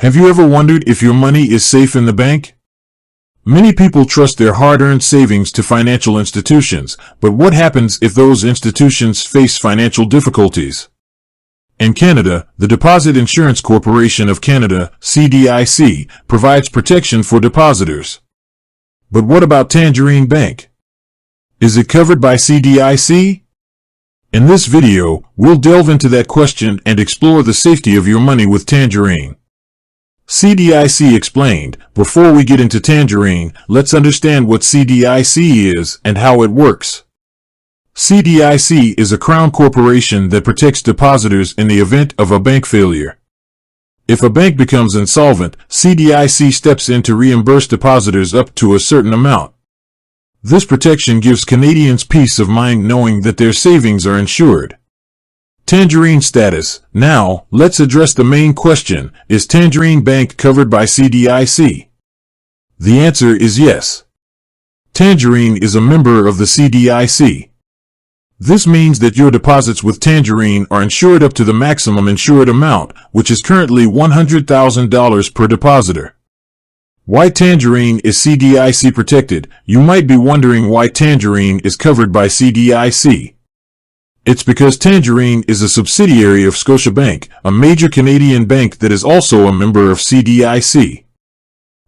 Have you ever wondered if your money is safe in the bank? Many people trust their hard-earned savings to financial institutions, but what happens if those institutions face financial difficulties? In Canada, the Deposit Insurance Corporation of Canada, CDIC, provides protection for depositors. But what about Tangerine Bank? Is it covered by CDIC? In this video, we'll delve into that question and explore the safety of your money with Tangerine. CDIC explained. Before we get into Tangerine, let's understand what CDIC is and how it works. CDIC is a crown corporation that protects depositors in the event of a bank failure. If a bank becomes insolvent, CDIC steps in to reimburse depositors up to a certain amount. This protection gives Canadians peace of mind knowing that their savings are insured. Tangerine status. Now, let's address the main question. Is Tangerine Bank covered by CDIC? The answer is yes. Tangerine is a member of the CDIC. This means that your deposits with Tangerine are insured up to the maximum insured amount, which is currently $100,000 per depositor. Why Tangerine is CDIC protected? You might be wondering why Tangerine is covered by CDIC. It's because Tangerine is a subsidiary of Scotiabank, a major Canadian bank that is also a member of CDIC.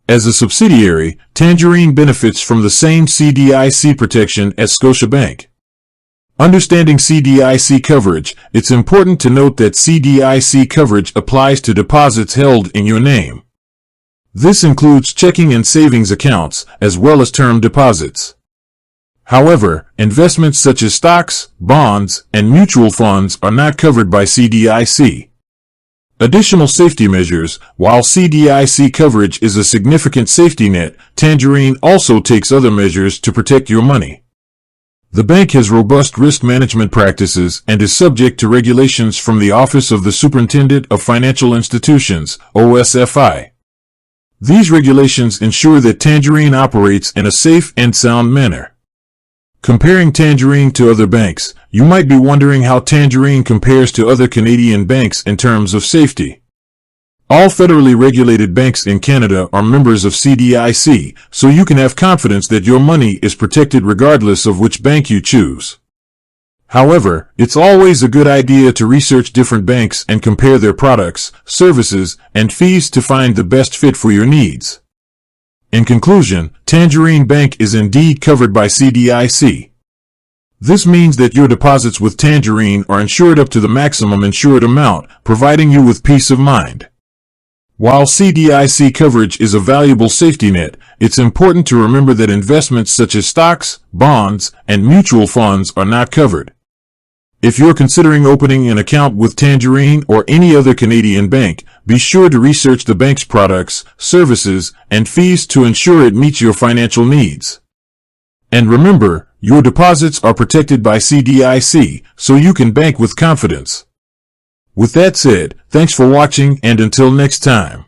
As a subsidiary, Tangerine benefits from the same CDIC protection as Scotiabank. Understanding CDIC coverage, it's important to note that CDIC coverage applies to deposits held in your name. This includes checking and savings accounts, as well as term deposits. However, investments such as stocks, bonds, and mutual funds are not covered by CDIC. Additional safety measures. While CDIC coverage is a significant safety net, Tangerine also takes other measures to protect your money. The bank has robust risk management practices and is subject to regulations from the Office of the Superintendent of Financial Institutions, OSFI. These regulations ensure that Tangerine operates in a safe and sound manner. Comparing Tangerine to other banks, you might be wondering how Tangerine compares to other Canadian banks in terms of safety. All federally regulated banks in Canada are members of CDIC, so you can have confidence that your money is protected regardless of which bank you choose. However, it's always a good idea to research different banks and compare their products, services, and fees to find the best fit for your needs. In conclusion, Tangerine Bank is indeed covered by CDIC. This means that your deposits with Tangerine are insured up to the maximum insured amount, providing you with peace of mind. While CDIC coverage is a valuable safety net, it's important to remember that investments such as stocks, bonds, and mutual funds are not covered. If you're considering opening an account with Tangerine or any other Canadian bank, be sure to research the bank's products, services, and fees to ensure it meets your financial needs. And remember, your deposits are protected by CDIC, so you can bank with confidence. With that said, thanks for watching, and until next time.